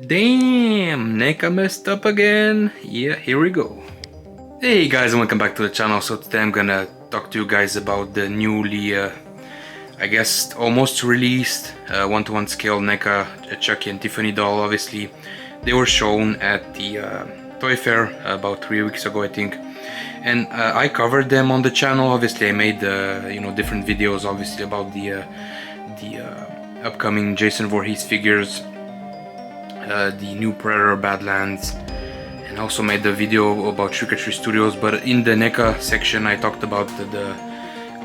Damn, NECA messed up again. Yeah, here we go. Hey guys, and welcome back to the channel. So today I'm gonna talk to you guys about the newly, I guess, almost released one-to-one scale NECA Chucky and Tiffany doll. Obviously, they were shown at the toy fair about 3 weeks ago, I think. And I covered them on the channel. Obviously, I made different videos, obviously, about the upcoming Jason Voorhees figures. The new Predator Badlands, and also made the video about Chucky Studios. But in the NECA section I talked about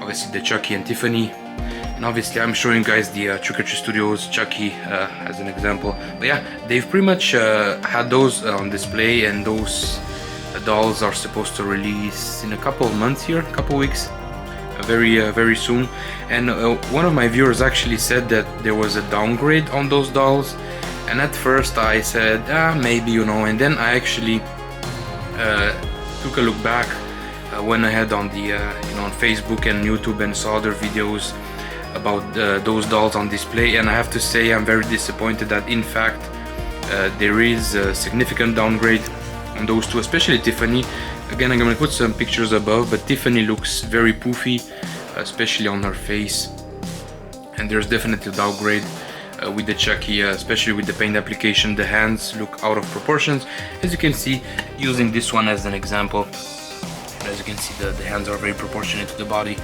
obviously the Chucky and Tiffany, and obviously I'm showing you guys the Chucky Studios Chucky as an example. But yeah, they've pretty much had those on display, and those dolls are supposed to release in a couple of months here, a couple of weeks, very soon. And one of my viewers actually said that there was a downgrade on those dolls. And at first I said, maybe, and then I actually took a look back, went ahead on the on Facebook and YouTube and saw other videos about those dolls on display, and I have to say I'm very disappointed that in fact there is a significant downgrade on those two, especially Tiffany. Again, I'm gonna put some pictures above, but Tiffany looks very poofy, especially on her face, and there's definitely a downgrade. With the Chucky, especially with the paint application, the hands look out of proportions, as you can see, using this one as an example. As you can see, the hands are very proportionate to the body.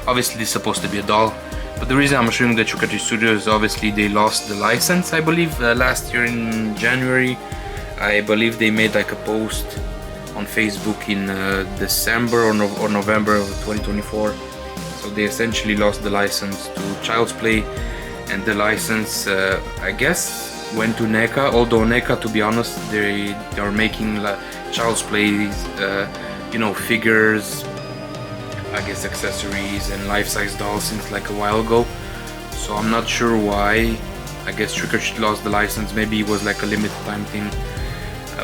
Obviously this is supposed to be a doll, but the reason I'm showing the Chucky Studios is obviously they lost the license, I believe, last year in January. I believe they made like a post on Facebook in December or November of 2024. So they essentially lost the license to Child's Play. And the license, I guess, went to NECA. Although NECA, to be honest, they are making Child's Play, figures, I guess accessories and life-size dolls since like a while ago. So I'm not sure why. I guess Chucky lost the license. Maybe it was like a limited time thing,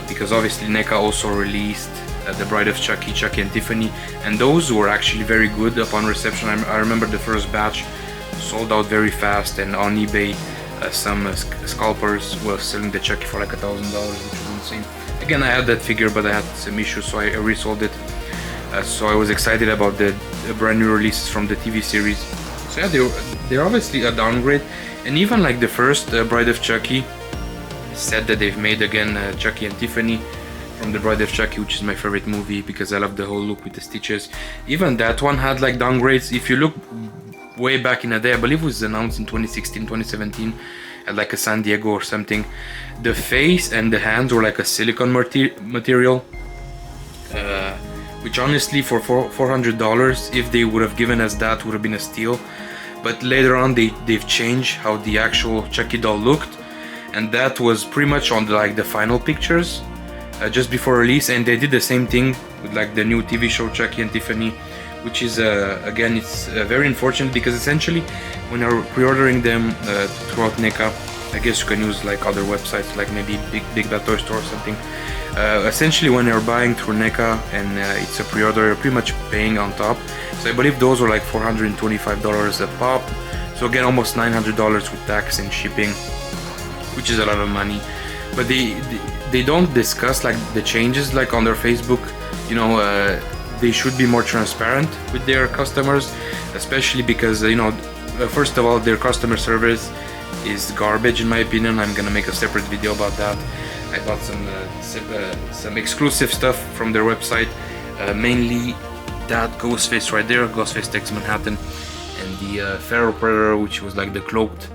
because obviously NECA also released the Bride of Chucky, Chucky and Tiffany, and those were actually very good upon reception. I remember the first batch sold out very fast, and on eBay some scalpers were selling the Chucky for like $1,000, which was insane. Again, I had that figure, but I had some issues, so I resold it. So I was excited about the brand new releases from the TV series. So yeah, they're obviously a downgrade, and even like the first Bride of Chucky said that they've made again Chucky and Tiffany from the Bride of Chucky, which is my favorite movie because I love the whole look with the stitches. Even that one had like downgrades. If you look way back in the day, I believe it was announced in 2016, 2017 at like a San Diego or something, the face and the hands were like a silicone material, which honestly for $400, if they would have given us that, would have been a steal. But later on they've changed how the actual Chucky doll looked, and that was pretty much on the final pictures just before release. And they did the same thing with like the new TV show Chucky and Tiffany, which is again, it's very unfortunate, because essentially when you're pre-ordering them throughout NECA, I guess you can use like other websites, like maybe Big Bad Toy Store or something. Essentially when you're buying through NECA and it's a pre-order, you're pretty much paying on top. So I believe those were like $425 a pop, so again almost $900 with tax and shipping, which is a lot of money. But they don't discuss like the changes like on their Facebook. They should be more transparent with their customers, especially because first of all, their customer service is garbage in my opinion. I'm gonna make a separate video about that. I bought some exclusive stuff from their website, mainly that Ghostface right there, Ghostface Takes Manhattan, and the Feral Predator, which was like the cloaked,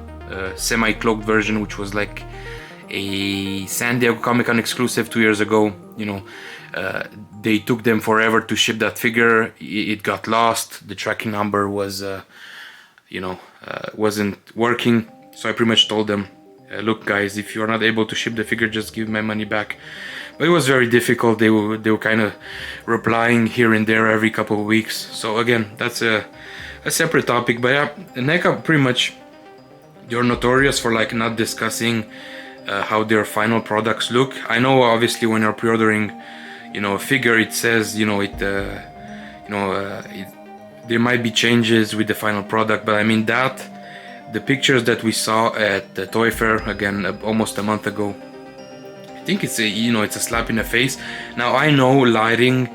semi-cloaked version, which was like a San Diego Comic-Con exclusive 2 years ago. They took them forever to ship that figure. It got lost. The tracking number was wasn't working. So I pretty much told them, look guys, if you're not able to ship the figure, just give my money back. But it was very difficult. They were kind of replying here and there every couple of weeks. So again, that's a separate topic. But yeah, NECA pretty much, they're notorious for like not discussing how their final products look. I know obviously when you're pre-ordering a figure, it says there might be changes with the final product, but I mean that the pictures that we saw at the toy fair, again almost a month ago, I think it's a, you know, it's a slap in the face. Now I know lighting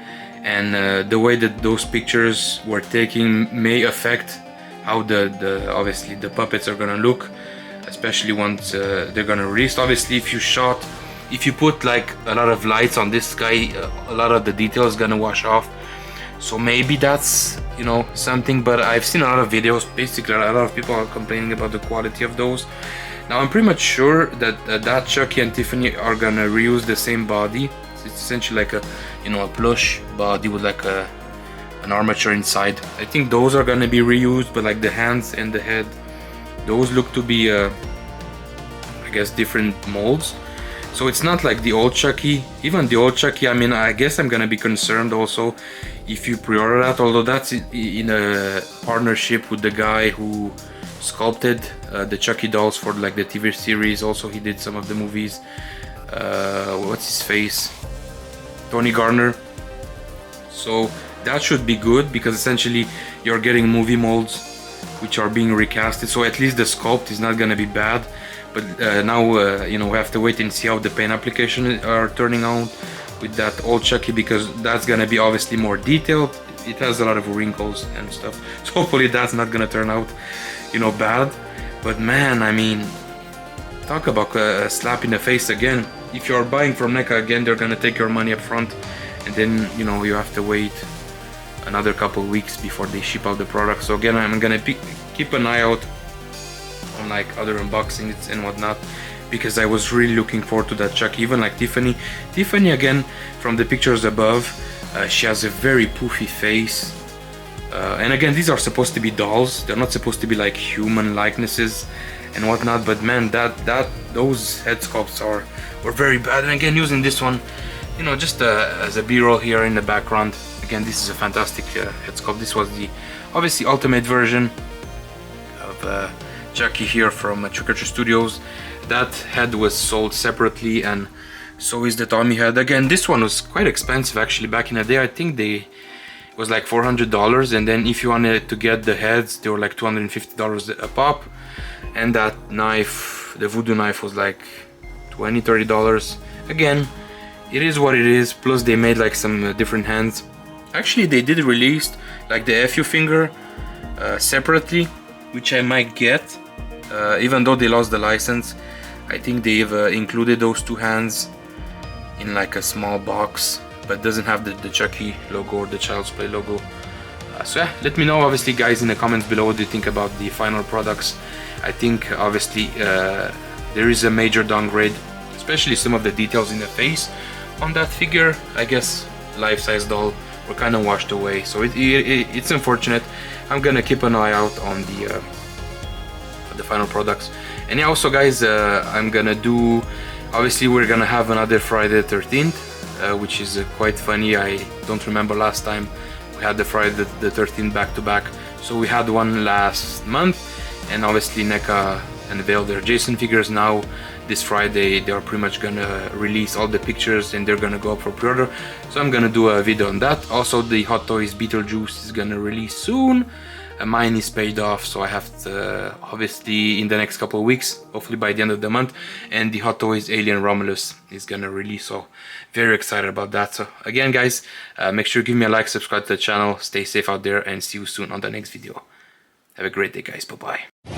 and the way that those pictures were taken may affect how the obviously the puppets are gonna look, especially once they're gonna release. Obviously, if you put like a lot of lights on this guy, a lot of the details gonna wash off. So maybe that's, you know, something. But I've seen a lot of videos. Basically, a lot of people are complaining about the quality of those. Now I'm pretty much sure that that Chucky and Tiffany are gonna reuse the same body. It's essentially like a, you know, a plush body with like an armature inside. I think those are gonna be reused, but like the hands and the head, those look to be I guess different molds. So it's not like the old Chucky. Even the old Chucky, I mean, I guess I'm gonna be concerned also if you pre-order that, although that's in a partnership with the guy who sculpted the Chucky dolls for like the TV series. Also, he did some of the movies. What's his face? Tony Garner. So that should be good, because essentially you're getting movie molds which are being recasted. So at least the sculpt is not gonna be bad. But now you know, we have to wait and see how the paint application are turning out with that old Chucky, because that's gonna be obviously more detailed. It has a lot of wrinkles and stuff. So hopefully that's not gonna turn out, you know, bad. But man, I mean, talk about a slap in the face again. If you're buying from NECA again, they're gonna take your money up front, and then, you know, you have to wait another couple weeks before they ship out the product. So again, I'm gonna keep an eye out on like other unboxings and whatnot, because I was really looking forward to that Chucky. Even like Tiffany. Tiffany, again, from the pictures above, she has a very poofy face. And again, these are supposed to be dolls. They're not supposed to be like human likenesses and whatnot. But man, those head sculpts were very bad. And again, using this one, you know, just as a B-roll here in the background. Again, this is a fantastic head sculpt. This was the obviously ultimate version of Chucky here from Chucky TV Studios. That head was sold separately, and so is the Tommy head. Again, this one was quite expensive actually back in the day. I think it was like $400, and then if you wanted to get the heads, they were like $250 a pop. And that knife, the voodoo knife, was like $20-$30. Again, it is what it is. Plus they made like some different hands. Actually, they did release like the FU finger separately, which I might get, even though they lost the license. I think they've included those two hands in like a small box, but doesn't have the Chucky logo or the Child's Play logo. So yeah, let me know obviously, guys, in the comments below what you think about the final products. I think obviously there is a major downgrade, especially some of the details in the face on that figure. I guess life-size doll were kind of washed away, so it's unfortunate. I'm gonna keep an eye out on the final products. And yeah, also guys, I'm gonna do, obviously we're gonna have another Friday the 13th, which is quite funny. I don't remember last time we had the Friday the 13th back to back. So we had one last month, and obviously NECA unveiled their Jason figures. Now this Friday they are pretty much gonna release all the pictures, and they're gonna go up for pre-order. So I'm gonna do a video on that. Also, the Hot Toys Beetlejuice is gonna release soon. Mine is paid off, so I have to obviously in the next couple of weeks, hopefully by the end of the month. And the Hot Toys Alien Romulus is gonna release, so very excited about that. So again, guys, make sure to give me a like, subscribe to the channel, stay safe out there, and see you soon on the next video. Have a great day, guys. Bye bye.